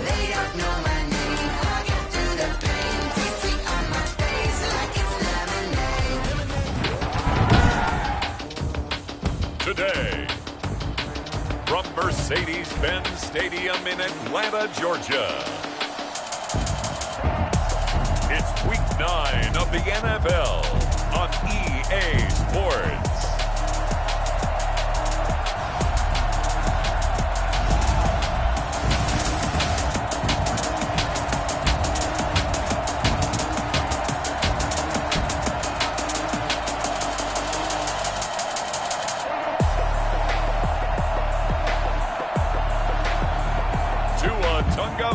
They don't know my name. I get through the pain. TC on my face like it's lemonade. Today, from Mercedes-Benz Stadium in Atlanta, Georgia, it's Week 9 of the NFL on EA Sports.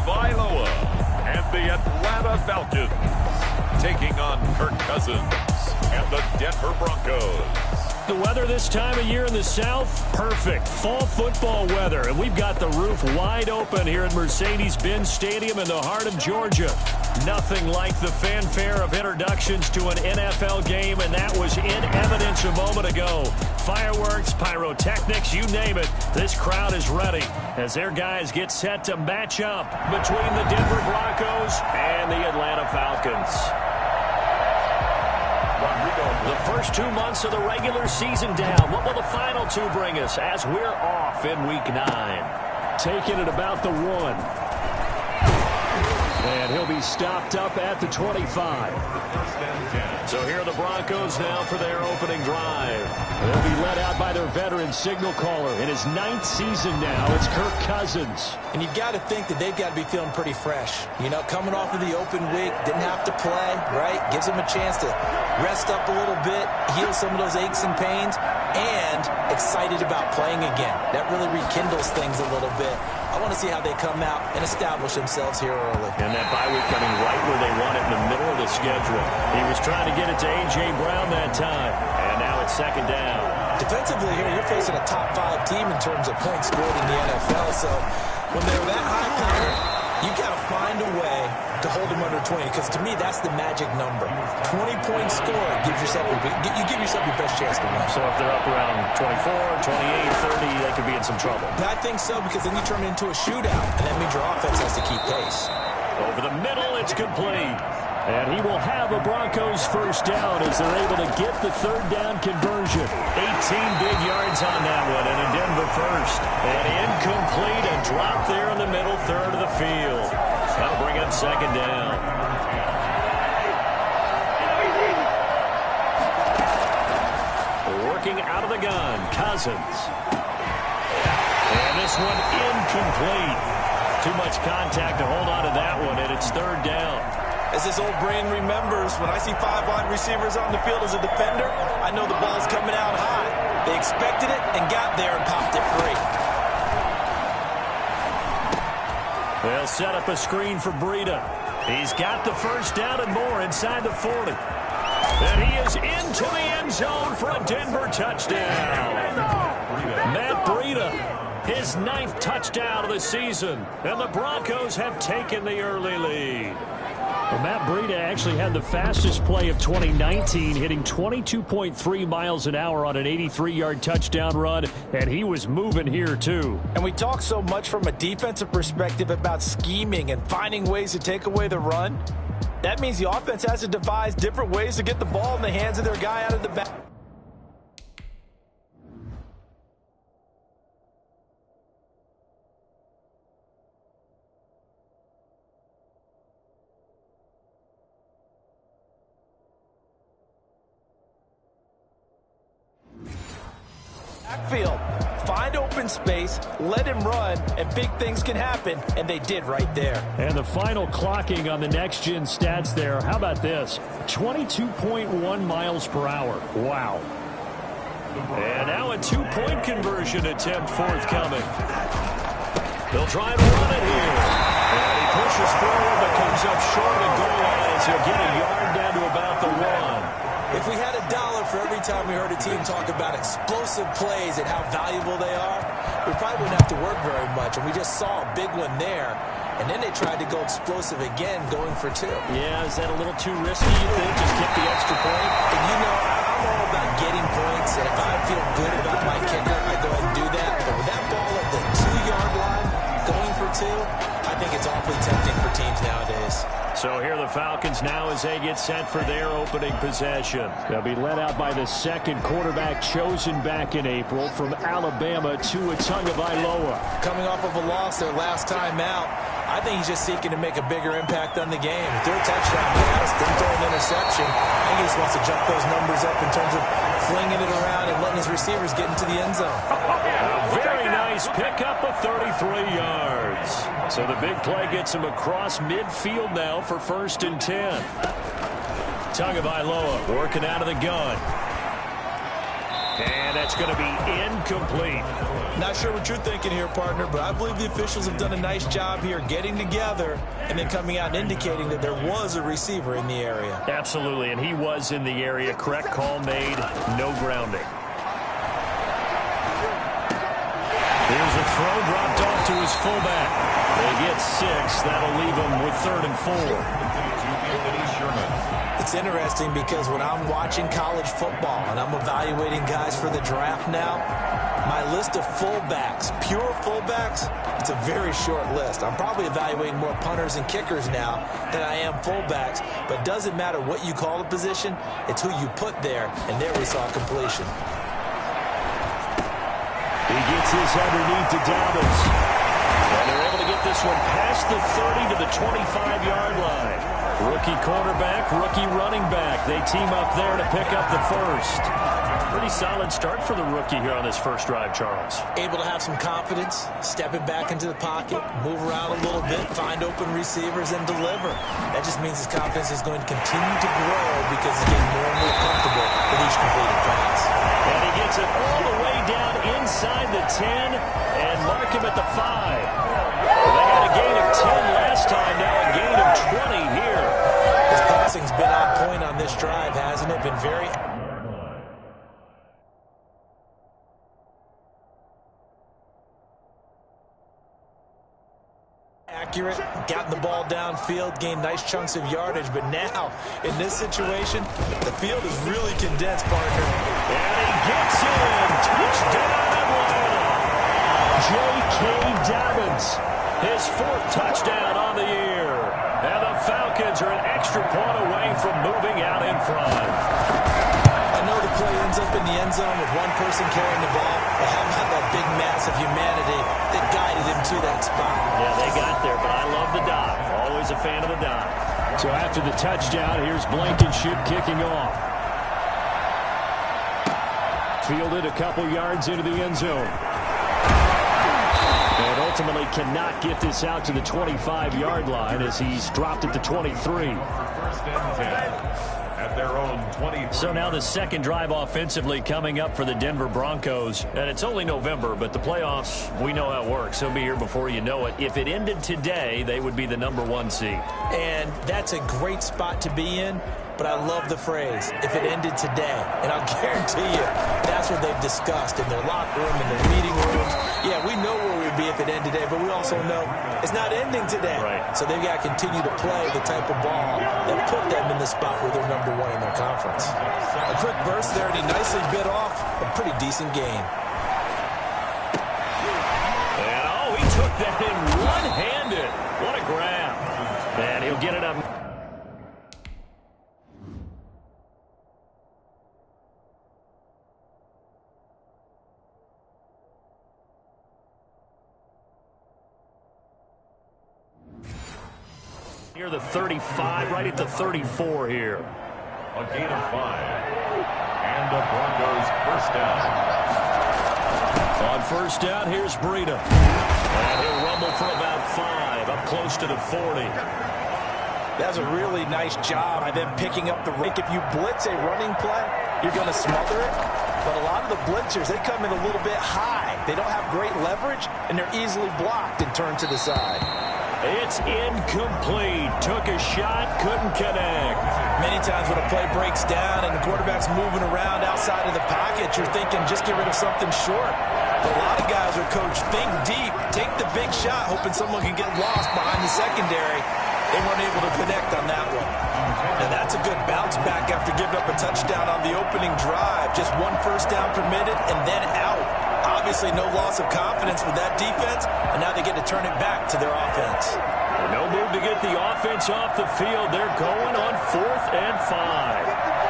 Vailoa and the Atlanta Falcons taking on Kirk Cousins and the Denver Broncos. The weather this time of year in the South, perfect. Fall football weather, and we've got the roof wide open here at Mercedes-Benz Stadium in the heart of Georgia. Nothing like the fanfare of introductions to an NFL game, and that was in evidence a moment ago. Fireworks, pyrotechnics, you name it. This crowd is ready as their guys get set to match up between the Denver Broncos and the Atlanta Falcons. The first 2 months of the regular season down. What will the final two bring us as we're off in Week 9? Taking it about the 1. And he'll be stopped up at the 25. So here are the Broncos now for their opening drive. They'll be led out by their veteran signal caller. In his 9th season now, it's Kirk Cousins. And you've got to think that they've got to be feeling pretty fresh. You know, coming off of the open week, didn't have to play, right? Gives them a chance to rest up a little bit, heal some of those aches and pains, and excited about playing again. That really rekindles things a little bit. I want to see how they come out and establish themselves here early. And that bye week coming right where they want it in the middle of the schedule. He was trying to get it to A.J. Brown that time. And now it's second down. Defensively here, you're facing a top 5 team in terms of points scored in the NFL. So when they're that high powered, you've got to find a way to hold them under 20, because to me, that's the magic number. 20-point score gives yourself you give yourself your best chance to win. So if they're up around 24, 28, 30, they could be in some trouble. I think so, because then you turn it into a shootout, and that means your offense has to keep pace. Over the middle, it's complete. And he will have a Broncos first down as they're able to get the third down conversion. 18 big yards on that one, and a Denver first. And incomplete, a drop there in the middle third of the field. That'll bring up second down. Working out of the gun, Cousins. And this one incomplete. Too much contact to hold on to that one, and it's third down. As his old brain remembers, when I see 5 wide receivers on the field as a defender, I know the ball's coming out high. They expected it and got there and popped it free. They'll set up a screen for Breida. He's got the first down and more inside the 40. And he is into the end zone for a Denver touchdown. Matt Breida, his 9th touchdown of the season. And the Broncos have taken the early lead. Well, Matt Breida actually had the fastest play of 2019, hitting 22.3 miles an hour on an 83-yard touchdown run, and he was moving here too. And we talk so much from a defensive perspective about scheming and finding ways to take away the run. That means the offense has to devise different ways to get the ball in the hands of their guy out of the back. Backfield, find open space, let him run, and big things can happen, and they did right there. And the final clocking on the next-gen stats there, how about this? 22.1 miles per hour. Wow. And now a 2-point conversion attempt forthcoming. They'll try to run it here. And he pushes forward but comes up short of goal line as he'll get a yard down to about the 1. If we had $1 for every time we heard a team talk about explosive plays and how valuable they are, we probably wouldn't have to work very much. And we just saw a big one there. And then they tried to go explosive again, going for 2. Yeah, is that a little too risky, you think? Just get the extra point? And you know, I'm all about getting points. And if I feel good about my kicker, I go ahead and do that. But with that ball at the 2-yard line, going for 2, I think it's on Falcons now as they get set for their opening possession. They'll be led out by the second quarterback chosen back in April from Alabama, Tua Tagovailoa. Coming off of a loss their last time out, I think he's just seeking to make a bigger impact on the game. He threw a touchdown pass, didn't throw an interception. I think he just wants to jump those numbers up in terms of flinging it around and letting his receivers get into the end zone. A very nice pickup of 33 yards. So the big play gets him across midfield now for 1st and 10. Tagovailoa working out of the gun. And that's going to be incomplete. Not sure what you're thinking here, partner, but I believe the officials have done a nice job here getting together and then coming out and indicating that there was a receiver in the area. Absolutely, and he was in the area. Correct call made, no grounding. Here's a throw dropped off to his fullback. They get 6. That'll leave him with 3rd and 4. It's interesting because when I'm watching college football and I'm evaluating guys for the draft now, my list of fullbacks, pure fullbacks, it's a very short list. I'm probably evaluating more punters and kickers now than I am fullbacks, but it doesn't matter what you call a position, it's who you put there, and there we saw completion. He gets this underneath to Dobbins. And they're able to get this one past the 30 to the 25-yard line. Rookie quarterback, rookie running back. They team up there to pick up the first. Pretty solid start for the rookie here on this first drive, Charles. Able to have some confidence, stepping back into the pocket, move around a little bit, find open receivers, and deliver. That just means his confidence is going to continue to grow because he's getting more and more comfortable with each completed pass. And he gets it all the way down inside the 10 and mark him at the 5. They had a gain of 10 last time, now a gain of 20 here. His passing's been on point on this drive, hasn't it? Been very accurate, gotten the ball downfield, gained nice chunks of yardage, but now, in this situation, the field is really condensed, partner. And he gets in. Touchdown, Atlanta. J.K. Dobbins, his 4th touchdown on the year. And the Falcons are an extra point away from moving out in front. I know the play ends up in the end zone with one person carrying the ball, but how about that big mass of humanity that guided him to that spot? Yeah, they got there, but I love the dive. Always a fan of the dive. So after the touchdown, here's Blankenship kicking off. Fielded a couple yards into the end zone. And ultimately cannot get this out to the 25-yard line as he's dropped at the 23. First and 10 at their own 23. So now the second drive offensively coming up for the Denver Broncos. And it's only November, but the playoffs, we know how it works. They'll be here before you know it. If it ended today, they would be the #1 seed. And that's a great spot to be in. But I love the phrase, if it ended today. And I'll guarantee you, that's what they've discussed in their locker room, in their meeting rooms. Yeah, we know where we'd be if it ended today, but we also know it's not ending today. Right. So they've got to continue to play the type of ball that put them in the spot where they're #1 in their conference. A quick burst there, and he nicely bit off a pretty decent gain. And oh, he took that in one-handed. What a grab. And he'll get it up. Near the 35, right at the 34 here. A gain of 5. And the Broncos first down. On first down, here's Breida. And he'll rumble for about 5, up close to the 40. That's a really nice job by them picking up the rake. If you blitz a running play, you're going to smother it. But a lot of the blitzers, they come in a little bit high. They don't have great leverage, and they're easily blocked and turned to the side. It's incomplete. Took a shot, couldn't connect. Many times when a play breaks down and the quarterback's moving around outside of the pocket, you're thinking just get rid of something short. But a lot of guys are coached, think deep, take the big shot, hoping someone can get lost behind the secondary. They weren't able to connect on that one. And that's a good bounce back after giving up a touchdown on the opening drive. Just one first down permitted and then out. Obviously no loss of confidence with that defense, and now they get to turn it back to their offense. No move to get the offense off the field. They're going on 4th and 5.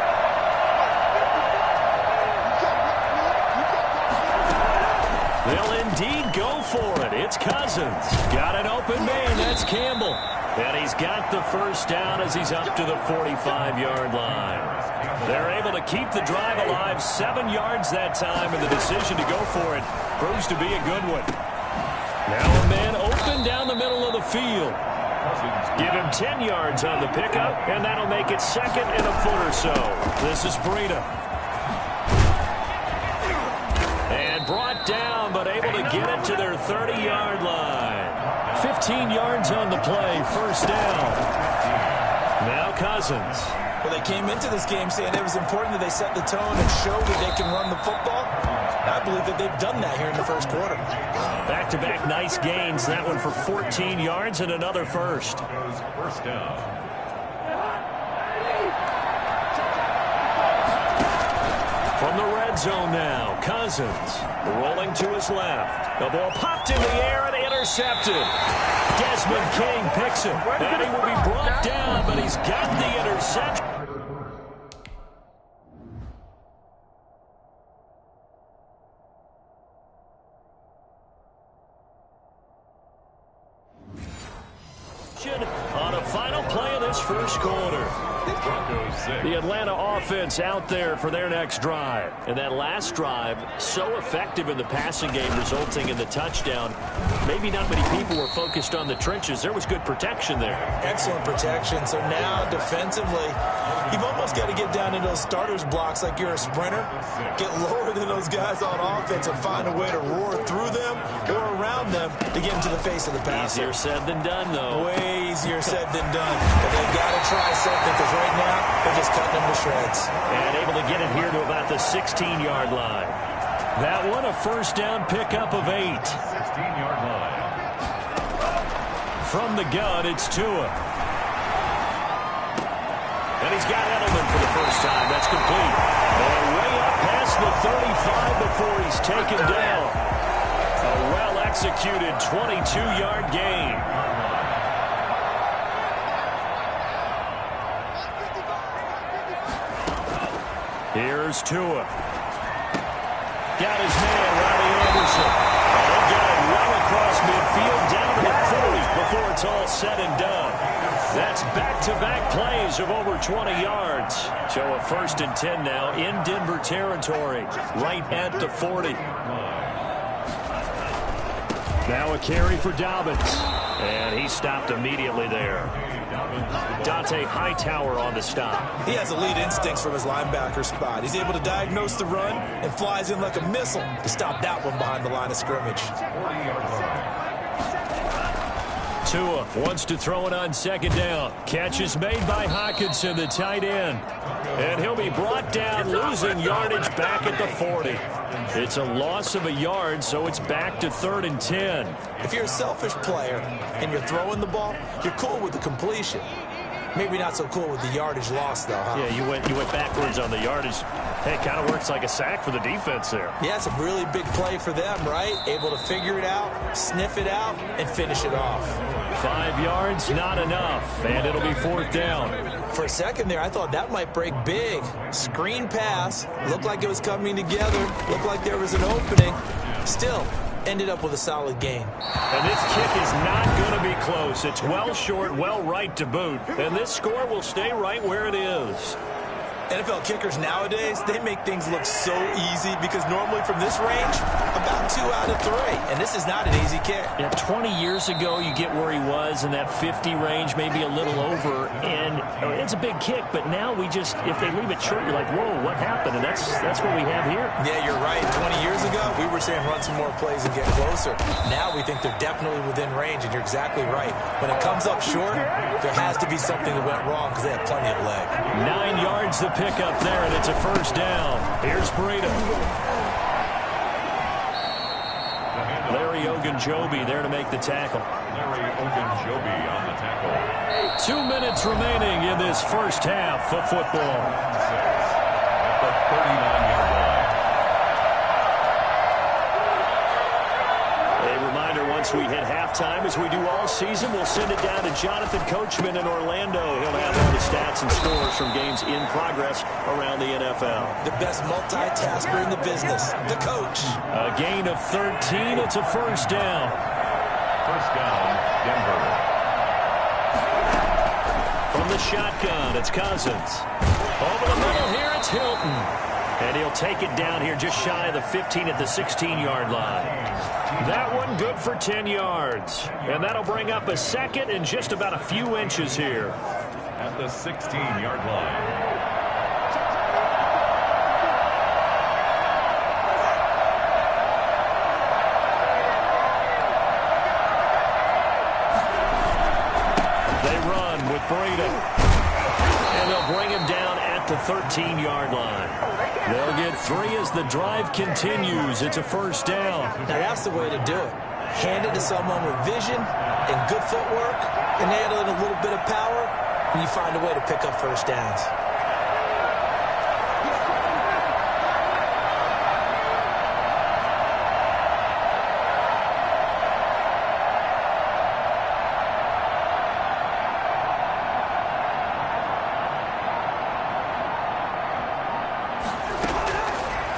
They'll indeed go for it. It's Cousins. Got an open man. That's Campbell. And he's got the first down as he's up to the 45-yard line. They're able to keep the drive alive, 7 yards that time, and the decision to go for it proves to be a good one. Now a man open down the middle of the field. Give him 10 yards on the pickup, and that'll make it 2nd and a foot or so. This is Breida. And brought down, but able to get it to their 30-yard line. 15 yards on the play, first down. Now Cousins. Well, they came into this game saying it was important that they set the tone and show that they can run the football. I believe that they've done that here in the first quarter. Back-to-back nice gains. That one for 14 yards and another first. First down. From the red zone now, Cousins rolling to his left. The ball popped in the air and intercepted. Desmond King picks it. And he will be brought down, but he's got the interception. On a final play of this first quarter. The Atlanta offense out there for their next drive. And that last drive, so effective in the passing game, resulting in the touchdown. Maybe not many people were focused on the trenches. There was good protection there. Excellent protection. So now, defensively, you've almost got to get down into those starters blocks like you're a sprinter. Get lower than those guys on offense and find a way to roar through them or around them to get into the face of the passer. Easier said than done, though. Way easier said than done. But they've got to try something because right now they're just cutting them to shreds. And able to get it here to about the 16-yard line. That one a first down pickup of 8. 16-yard line. From the gun, it's Tua. And he's got Edelman for the first time. That's complete. And way up past the 35 before he's taken down. A well-executed 22-yard gain. Here's Tua. Got his man, Robbie Anderson. And he'll get it well across midfield down to the 40 before it's all said and done. That's back-to-back plays of over 20 yards. So a 1st and 10 now in Denver territory, right at the 40. Now a carry for Dobbins. And he stopped immediately there. Dante Hightower on the stop. He has elite instincts from his linebacker spot. He's able to diagnose the run and flies in like a missile to stop that one behind the line of scrimmage. Tua wants to throw it on 2nd down. Catch is made by Hockenson, the tight end. And he'll be brought down, losing yardage back at the 40. It's a loss of a yard, so it's back to 3rd and 10. If you're a selfish player and you're throwing the ball, you're cool with the completion. Maybe not so cool with the yardage loss, though, huh? Yeah, you went backwards on the yardage. Hey, it kind of works like a sack for the defense there. Yeah, it's a really big play for them, right? Able to figure it out, sniff it out, and finish it off. 5 yards, not enough, and it'll be 4th down. For a second there, I thought that might break big. Screen pass, looked like it was coming together, looked like there was an opening. Still, ended up with a solid gain. And this kick is not going to be close. It's well short, well right to boot. And this score will stay right where it is. NFL kickers nowadays, they make things look so easy because normally from this range, about 2 out of 3. And this is not an easy kick. Yeah, 20 years ago, you get where he was in that 50 range, maybe a little over. And it's a big kick, but now we just, if they leave it short, you're like, whoa, what happened? And that's what we have here. Yeah, you're right. 20 years ago, we were saying run some more plays and get closer. Now we think they're definitely within range, and you're exactly right. When it comes up short, there has to be something that went wrong because they had plenty of leg. 9 yards the pick up there, and it's a first down. Here's Breida. Larry Ogunjobi there to make the tackle. Larry Ogunjobi on the tackle. 2 minutes remaining in this first half of football. At the 39-yard line. A reminder once once we hit halftime, as we do all season, we'll send it down to Jonathan Coachman in Orlando. He'll have all the stats and scores from games in progress around the NFL. The best multitasker in the business, the coach. A gain of 13. It's a first down. First down, Denver. From the shotgun, it's Cousins. Over the middle here, it's Hilton. And he'll take it down here just shy of the 15 at the 16-yard line. That one good for 10 yards. And that'll bring up a second and just about a few inches here. At the 16-yard line. With Breida. And they'll bring him down at the 13-yard line. They'll get 3 as the drive continues. It's a first down. Now that's the way to do it. Hand it to someone with vision and good footwork, and add in a little bit of power, and you find a way to pick up first downs.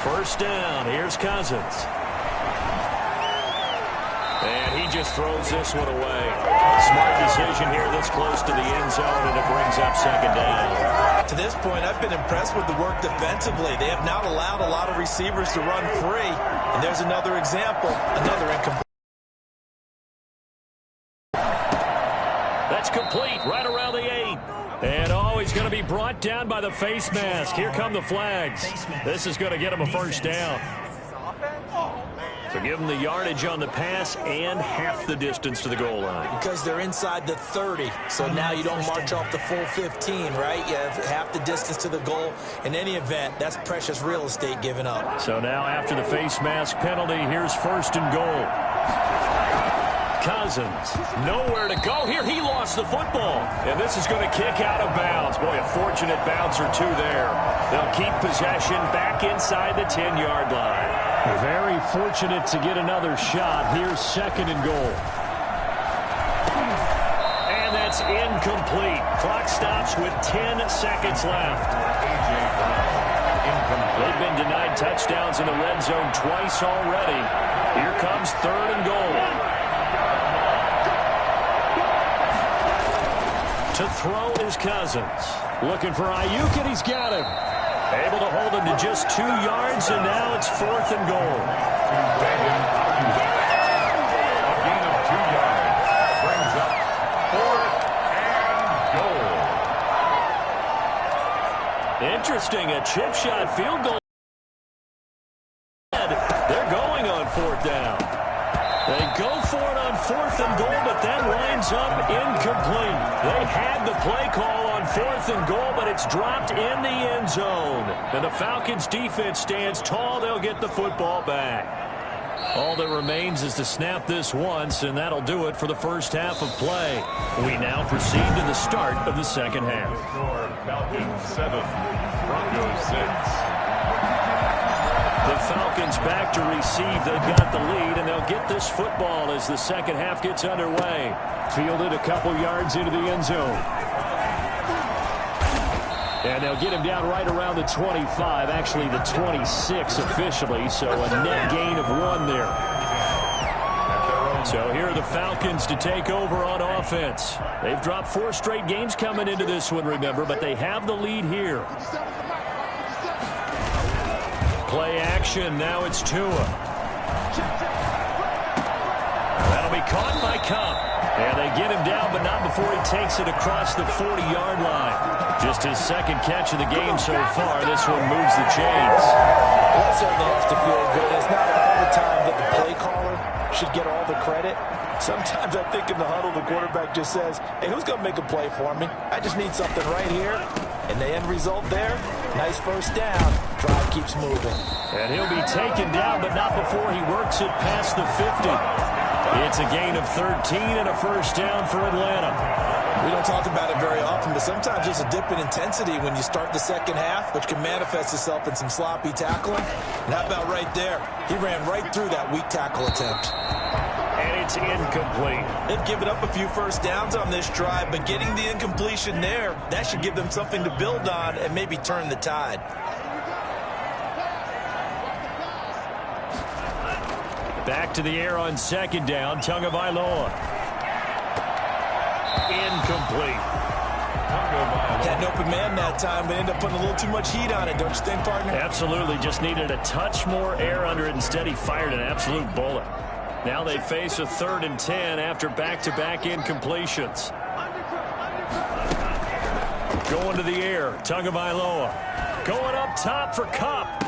First down. Here's Cousins. And he just throws this one away. Smart decision here this close to the end zone, and it brings up second down. To this point, I've been impressed with the work defensively. They have not allowed a lot of receivers to run free. And there's another example, another incomplete. That's complete right around the 8. And he's going to be brought down by the face mask. Here come the flags. This is going to get him a first down. So give them the yardage on the pass and half the distance to the goal line. Because they're inside the 30, so now you don't march off the full 15, right? You have half the distance to the goal. In any event, that's precious real estate given up. So now after the face mask penalty, here's first and goal. Cousins, nowhere to go here. He lost the football, and this is going to kick out of bounds. Boy, a fortunate bounce or two there. They'll keep possession back inside the 10-yard line. Very fortunate to get another shot. Here's second and goal. And that's incomplete. Clock stops with 10 seconds left. They've been denied touchdowns in the red zone twice already. Here comes third and goal. To throw is Cousins. Looking for Ayuk, and he's got him. Able to hold him to just 2 yards, and now it's fourth and goal. A gain of 2 yards. Brings up fourth and goal. Interesting, a chip shot field goal. They're going on fourth down. They go for it on fourth and goal, but that winds up incomplete. They had the play call on fourth and goal, but it's dropped in the end zone. And the Falcons' defense stands tall. They'll get the football back. All that remains is to snap this once, and that'll do it for the first half of play. We now proceed to the start of the second half. Score, Falcons 7, Broncos 6. The Falcons back to receive. They've got the lead, and they'll get this football as the second half gets underway. Fielded a couple yards into the end zone. And they'll get him down right around the 25, actually the 26 officially, so a net gain of 1 there. So here are the Falcons to take over on offense. They've dropped 4 straight games coming into this one, remember, but they have the lead here. Play action. Now it's Tua. That'll be caught by Cup. And they get him down, but not before he takes it across the 40-yard line. Just his second catch of the game so far. This one moves the chains. Well, that certainly has to feel good. It's not all the time that the play caller should get all the credit. Sometimes I think in the huddle, the quarterback just says, hey, who's going to make a play for me? I just need something right here. And the end result there, nice first down. Drive keeps moving. And he'll be taken down, but not before he works it past the 50. It's a gain of 13 and a first down for Atlanta. We don't talk about it very often, but sometimes there's a dip in intensity when you start the second half, which can manifest itself in some sloppy tackling. And how about right there? He ran right through that weak tackle attempt. And it's incomplete. They've given up a few first downs on this drive, but getting the incompletion there, that should give them something to build on and maybe turn the tide. Back to the air on second down. Tagovailoa. Incomplete. Had an open man that time, but ended up putting a little too much heat on it, don't you think, partner? Absolutely. Just needed a touch more air under it. Instead, he fired an absolute bullet. Now they face a 3rd and 10 after back-to-back incompletions. Going to the air. Tagovailoa. Going up top for Kupp.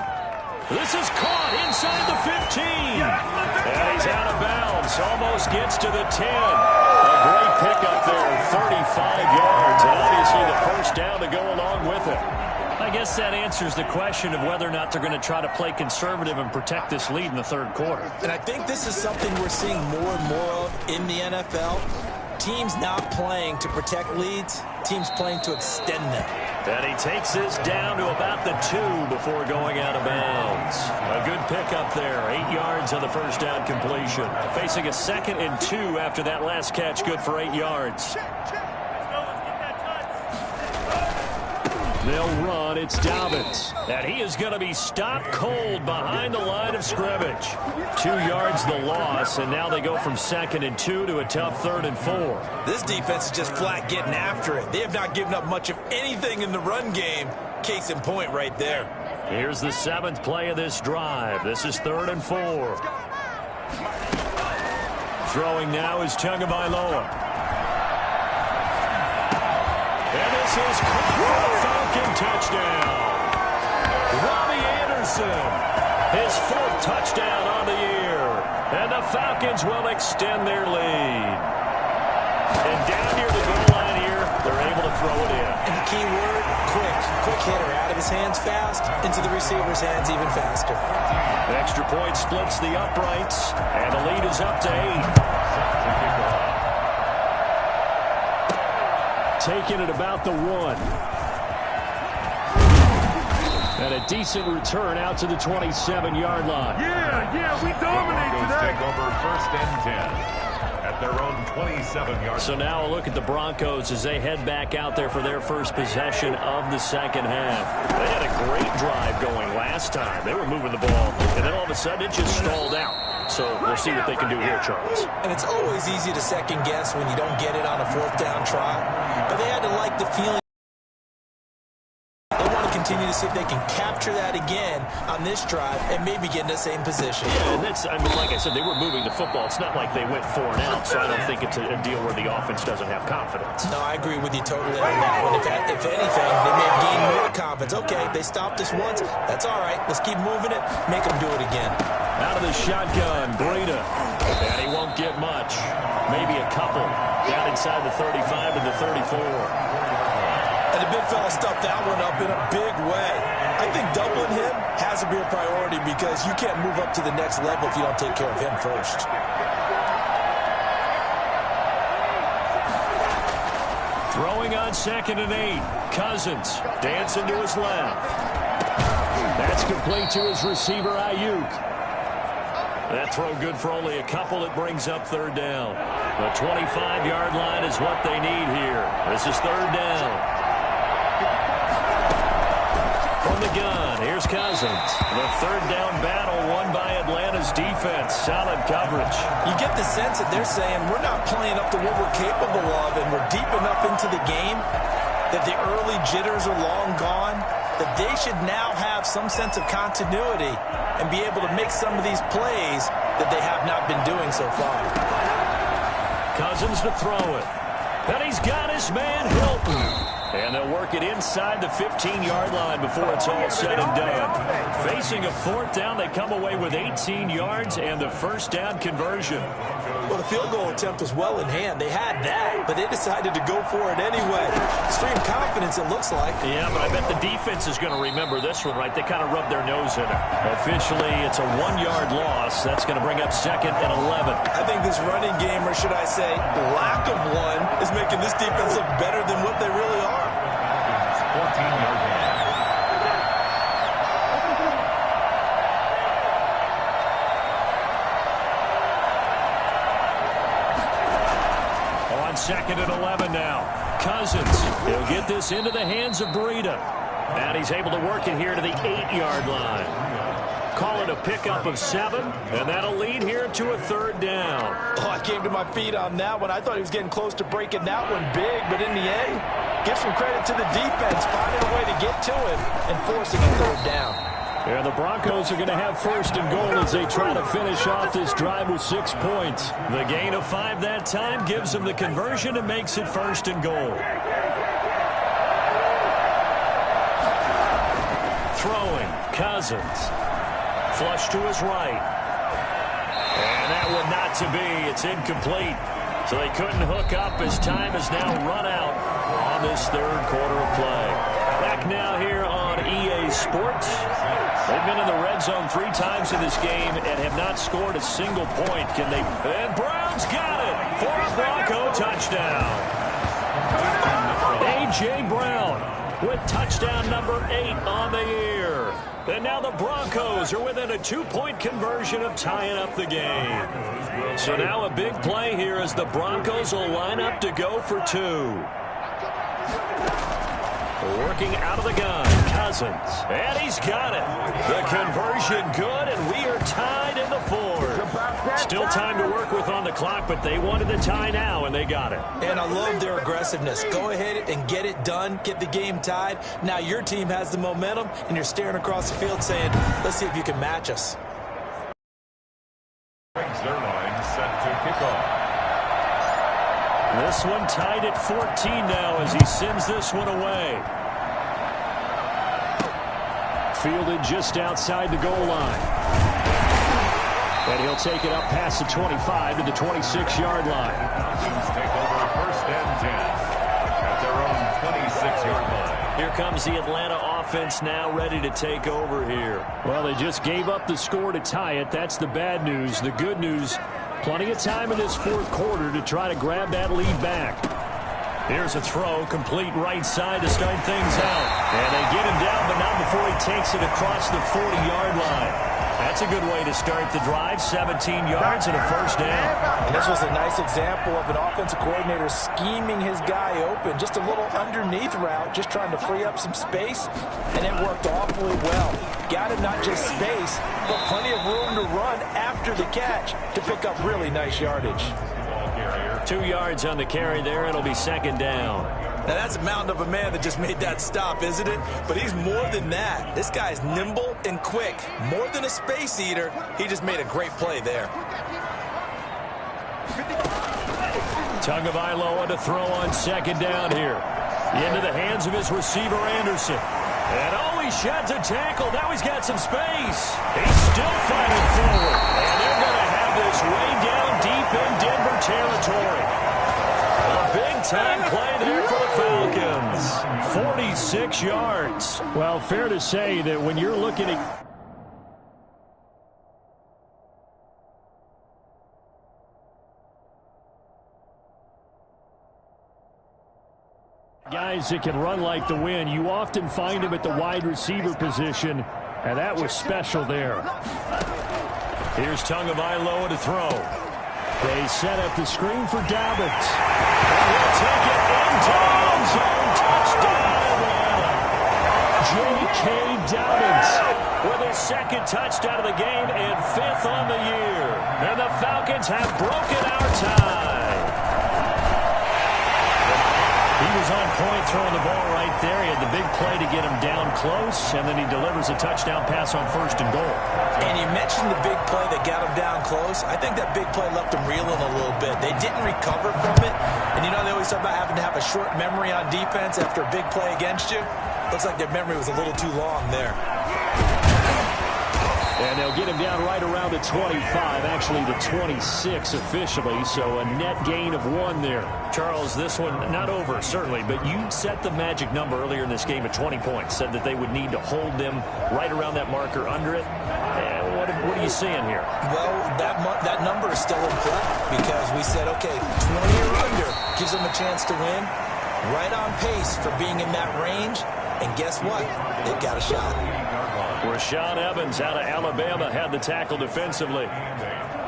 This is caught inside the 15. And he's out of bounds. Almost gets to the 10. A great pickup there, 35 yards. And obviously the first down to go along with it. I guess that answers the question of whether or not they're going to try to play conservative and protect this lead in the 3rd quarter. And I think this is something we're seeing more and more of in the NFL. Teams not playing to protect leads, teams playing to extend them. And he takes this down to about the 2 before going out of bounds. A good pickup there. 8 yards on the first down completion. Facing a 2nd and 2 after that last catch. Good for 8 yards. They'll run. It's Dobbins. And he is going to be stopped cold behind the line of scrimmage. 2 yards the loss, and now they go from 2nd and 2 to a tough 3rd and 4. This defense is just flat getting after it. They have not given up much of anything in the run game. Case in point right there. Here's the 7th play of this drive. This is 3rd and 4. Throwing now is Tagovailoa. And this is caught for a Falcon touchdown. Robbie Anderson, his 4th touchdown on the year. And the Falcons will extend their lead. And down near the goal line here, they're able to throw it in. And the key word, quick. Quick hitter out of his hands fast, into the receiver's hands even faster. Extra point splits the uprights, and the lead is up to 8. Taking it about the 1. And a decent return out to the 27-yard line. Yeah, we dominate today. Take over 1st and 10 at their own 27-yard. So now a look at the Broncos as they head back out there for their first possession of the 2nd half. They had a great drive going last time. They were moving the ball, and then all of a sudden it just stalled out. So we'll see what they can do here, Charles. And it's always easy to second guess when you don't get it on a 4th down try. But they had to like the feeling. They want to continue to see if they can capture that again on this drive and maybe get in the same position. Yeah, and that's, I mean, like I said, they were moving the football. It's not like they went 4 and out, so I don't think it's a deal where the offense doesn't have confidence. No, I agree with you totally on that one. If anything, they may have gained more confidence. Okay, they stopped us once. That's all right. Let's keep moving it. Make them do it again. Out of the shotgun, Breida. And he won't get much. Maybe a couple. Down inside the 35 to the 34. And the big fella stuffed that one up in a big way. I think doubling him has to be a priority because you can't move up to the next level if you don't take care of him first. Throwing on 2nd and 8. Cousins dancing to his left. That's complete to his receiver, Ayuk. That throw good for only a couple. It brings up 3rd down. The 25-yard line is what they need here. This is 3rd down. From the gun, here's Cousins. The 3rd down battle won by Atlanta's defense. Solid coverage. You get the sense that they're saying we're not playing up to what we're capable of and we're deep enough into the game that the early jitters are long gone, that they should now have some sense of continuity and be able to make some of these plays that they have not been doing so far. Cousins to throw it. And he's got his man Hilton. And they'll work it inside the 15-yard line before it's all said and done. Facing a 4th down, they come away with 18 yards and the 1st down conversion. Well, the field goal attempt was well in hand. They had that, but they decided to go for it anyway. Extreme confidence, it looks like. Yeah, but I bet the defense is going to remember this one, right? They kind of rubbed their nose in it. Officially, it's a 1-yard loss. That's going to bring up 2nd and 11. I think this running game, or should I say lack of one, is making this defense look better than what they really are. 14-yard gain. Cousins. He'll get this into the hands of Breida. And he's able to work it here to the 8-yard line. Call it a pickup of 7, and that'll lead here to a 3rd down. Oh, I came to my feet on that one. I thought he was getting close to breaking that one big, but in the end, give some credit to the defense, finding a way to get to him and forcing a 3rd down. And the Broncos are going to have 1st and goal as they try to finish off this drive with 6 points. The gain of 5 that time gives them the conversion and makes it 1st and goal. Throwing, Cousins. Flush to his right. And that one not to be. It's incomplete. So they couldn't hook up as time has now run out on this 3rd quarter of play. Back now here on EA Sports. They've been in the red zone 3 times in this game and have not scored a single point. Can they? And Brown's got it for a Bronco touchdown. A.J. Brown with touchdown number 8 on the year. And now the Broncos are within a 2-point conversion of tying up the game. So now a big play here as the Broncos will line up to go for 2. Working out of the gun, Cousins. And he's got it. The conversion good, and we are tied in the 4th. Still time to work with on the clock, but they wanted the tie now, and they got it. And I love their aggressiveness. Go ahead and get it done. Get the game tied. Now your team has the momentum, and you're staring across the field saying, let's see if you can match us. Brings their line set to kickoff. This one tied at 14 now as he sends this one away. Fielded just outside the goal line. And he'll take it up past the 25 to the 26-yard line. Falcons take over 1st and 10 at their own 26-yard line. Here comes the Atlanta offense now ready to take over here. Well, they just gave up the score to tie it. That's the bad news. The good news, plenty of time in this 4th quarter to try to grab that lead back. Here's a throw, complete right side to start things out. And they get him down, but not before he takes it across the 40-yard line. That's a good way to start the drive. 17 yards and a 1st down. And this was a nice example of an offensive coordinator scheming his guy open. Just a little underneath route, just trying to free up some space, and it worked awfully well. Got him not just space, but plenty of room to run after the catch to pick up really nice yardage. 2 yards on the carry there. It'll be 2nd down. Now, that's a mountain of a man that just made that stop, isn't it? But he's more than that. This guy's nimble and quick. More than a space eater, he just made a great play there. Tagovailoa to throw on 2nd down here. Into the hands of his receiver, Anderson. And he sheds a tackle. Now he's got some space. He's still fighting forward. And they're going to have this way down deep in Denver territory. A big-time play there for the Falcons. 46 yards. Well, fair to say that when you're looking at guys that can run like the wind, you often find them at the wide receiver position, and that was special there. Here's Tagovailoa to throw. They set up the screen for Dobbins. He'll take it into the end zone. Touchdown, Atlanta. J.K. Dobbins with his 2nd touchdown of the game and 5th on the year. And the Falcons have broken our tie. He was on point throwing the ball right there. He had the big play to get him down close, and then he delivers a touchdown pass on 1st and goal. And you mentioned the big play that got him down close. I think that big play left him reeling a little bit. They didn't recover from it. And you know they always talk about having to have a short memory on defense after a big play against you. Looks like their memory was a little too long there. And they'll get him down right around the 25, actually the 26 officially, so a net gain of 1 there. Charles, this one not over, certainly, but you set the magic number earlier in this game at 20 points, said that they would need to hold them right around that marker under it. What are you seeing here? Well, that number is still in play because we said, okay, 20 or under gives them a chance to win. Right on pace for being in that range, and guess what? They've got a shot. Rashaan Evans out of Alabama had the tackle defensively.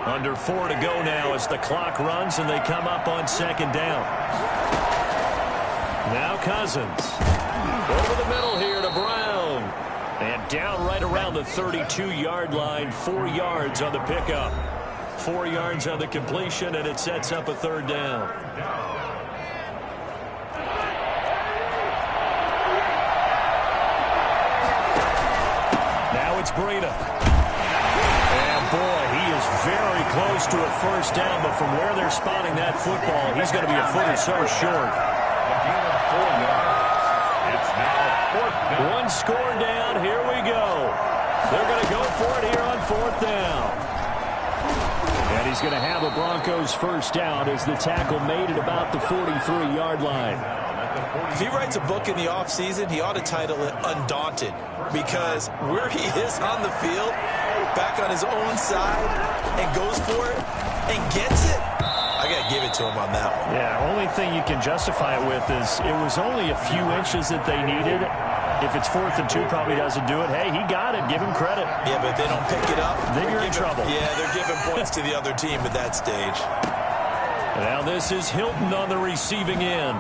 Under 4 to go now as the clock runs and they come up on 2nd down. Now Cousins. Over the middle here to Brown. And down right around the 32-yard line. 4 yards on the pickup. 4 yards on the completion, and it sets up a third down. Now it's Breida. And boy, he is very close to a first down, but from where they're spotting that football, he's going to be a foot or so short. It's now fourth down. One score down. Here we go. They're going to go for it here on fourth down. And he's going to have a Broncos first down as the tackle made it about the 43-yard line. If he writes a book in the offseason, he ought to title it Undaunted, because where he is on the field, back on his own side, and goes for it and gets it, I got to give it to him on that one. Yeah, only thing you can justify it with is it was only a few inches that they needed. If it's 4th and 2, probably doesn't do it. Hey, he got it. Give him credit. Yeah, but if they don't pick it up, then you're in trouble. Yeah, they're giving points to the other team at that stage. Now this is Hilton on the receiving end.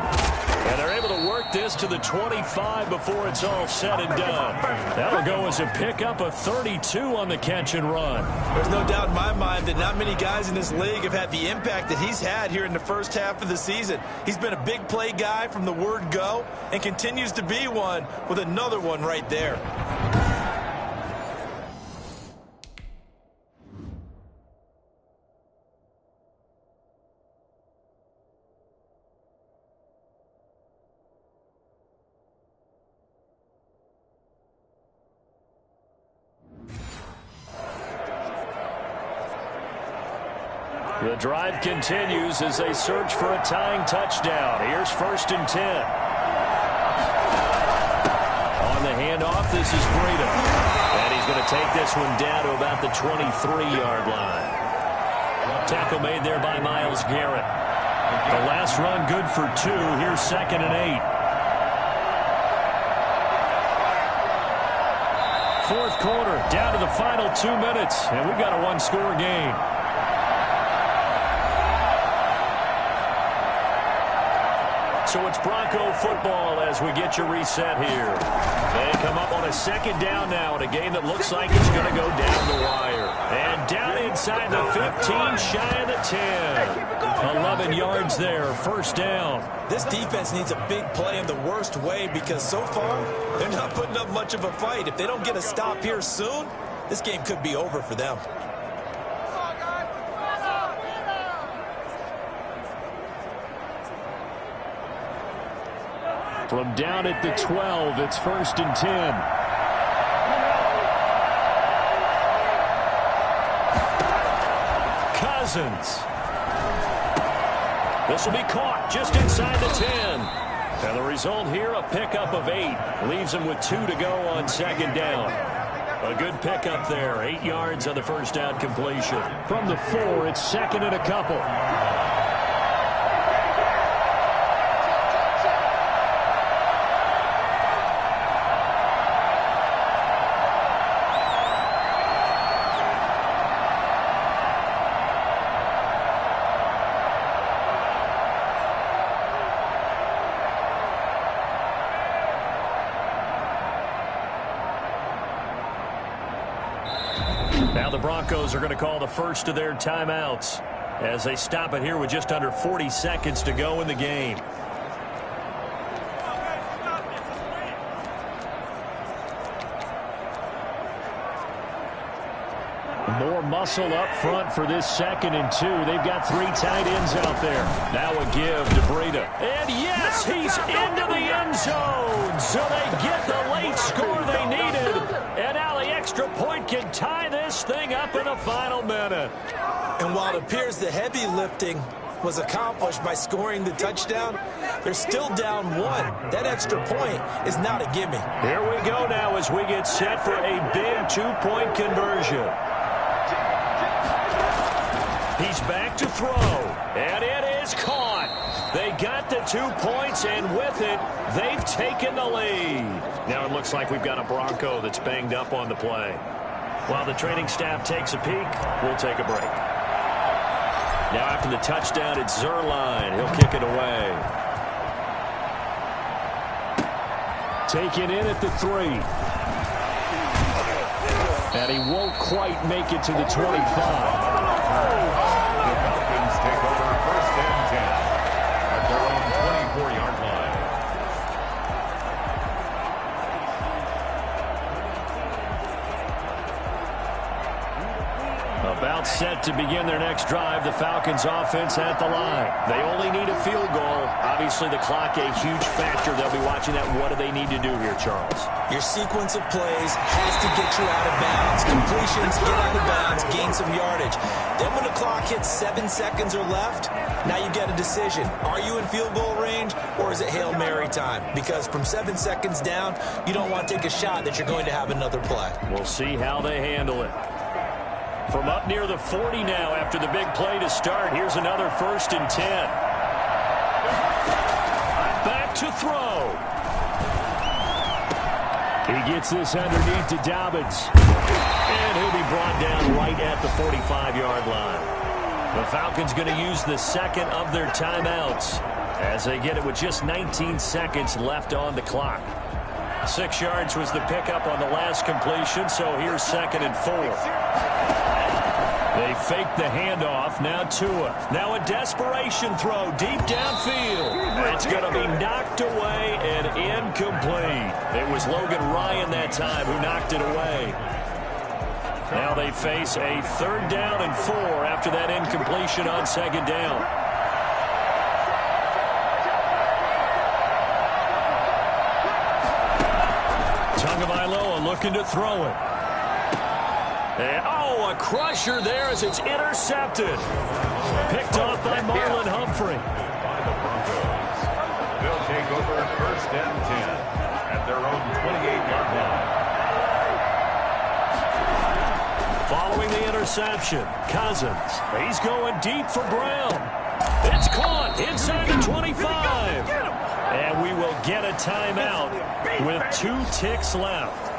And they're able to work this to the 25 before it's all said and done. That'll go as a pickup of 32 on the catch and run. There's no doubt in my mind that not many guys in this league have had the impact that he's had here in the first half of the season. He's been a big play guy from the word go and continues to be one with another one right there. The drive continues as they search for a tying touchdown. Here's 1st and 10. On the handoff, this is Breida. And he's going to take this one down to about the 23-yard line. Tackle made there by Myles Garrett. The last run good for 2. Here's 2nd and 8. Fourth quarter, down to the final 2 minutes, and we've got a one-score game. So it's Bronco football as we get you reset here. They come up on a 2nd down now in a game that looks like it's going to go down the wire. And down inside the 15, shy of the 10. 11 yards there, first down. This defense needs a big play in the worst way because so far they're not putting up much of a fight. If they don't get a stop here soon, this game could be over for them. From down at the 12, it's 1st and 10. Cousins. This will be caught just inside the 10. And the result here, a pickup of 8. Leaves him with 2 to go on 2nd down. A good pickup there. 8 yards on the first down completion. From the 4, it's 2nd and a couple. Now the Broncos are going to call the first of their timeouts as they stop it here with just under 40 seconds to go in the game. More muscle up front for this 2nd and 2. They've got 3 tight ends out there. Now a give to Breida. And yes, he's into the end zone. So they get the late score they needed. And now the extra point can tie this thing up in the final minute. And while it appears the heavy lifting was accomplished by scoring the touchdown, they're still down 1. That extra point is not a gimme. Here we go now as we get set for a big 2-point conversion. He's back to throw, and it is caught. They got the 2 points, and with it, they've taken the lead. Now it looks like we've got a Bronco that's banged up on the play. While the training staff takes a peek, we'll take a break. Now after the touchdown, it's Zerline. He'll kick it away. Taken in at the 3. And he won't quite make it to the 25. The Falcons take over 1st and 10 at their own 24-yard line. About set to begin their next drive, the Falcons offense at the line. They only need a field goal. Obviously, the clock a huge factor. They'll be watching that. What do they need to do here, Charles? Your sequence of plays has to get you out of bounds. Completions, get out of bounds, gain some yardage. Then when the clock hits 7 seconds or left, now you get a decision. Are you in field goal range or is it Hail Mary time? Because from 7 seconds down, you don't want to take a shot that you're going to have another play. We'll see how they handle it. From up near the 40 now after the big play to start. Here's another 1st and 10. Back to throw. He gets this underneath to Dobbins. And he'll be brought down right at the 45-yard line. The Falcons going to use the second of their timeouts as they get it with just 19 seconds left on the clock. 6 yards was the pickup on the last completion, so here's 2nd and 4. They fake the handoff. Now Tua. Now a desperation throw deep downfield. It's going to be knocked away and incomplete. It was Logan Ryan that time who knocked it away. Now they face a 3rd down and 4 after that incompletion on 2nd down. Tagovailoa looking to throw it. And, a crusher there as it's intercepted. Picked off by Marlon Humphrey. By the Broncos. They'll take over 1st and 10 at their own 28-yard line. Following the interception, Cousins. He's going deep for Brown. It's caught inside the 25. And we will get a timeout with 2 ticks left.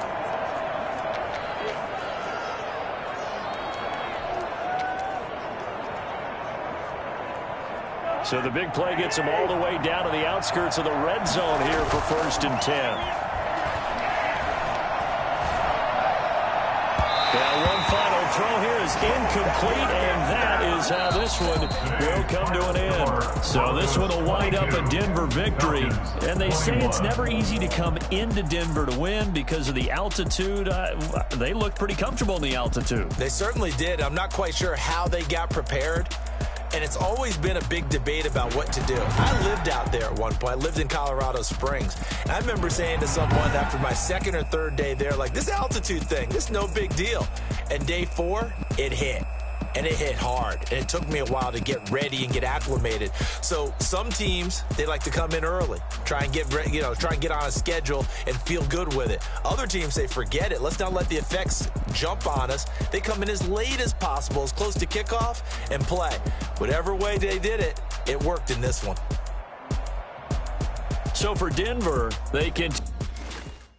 So the big play gets them all the way down to the outskirts of the red zone here for 1st and 10. Now one final throw here is incomplete, and that is how this one will come to an end. So this one will wind up a Denver victory. And they say it's never easy to come into Denver to win because of the altitude. They looked pretty comfortable in the altitude. They certainly did. I'm not quite sure how they got prepared. And it's always been a big debate about what to do. I lived out there at one point. I lived in Colorado Springs. And I remember saying to someone after my 2nd or 3rd day there, like, this altitude thing, this is no big deal. And day 4, it hit. And it hit hard. And it took me a while to get ready and get acclimated. So some teams, they like to come in early, try and get on a schedule and feel good with it. Other teams say, forget it. Let's not let the effects jump on us. They come in as late as possible, as close to kickoff, and play. Whatever way they did it, it worked in this one. So for Denver, they can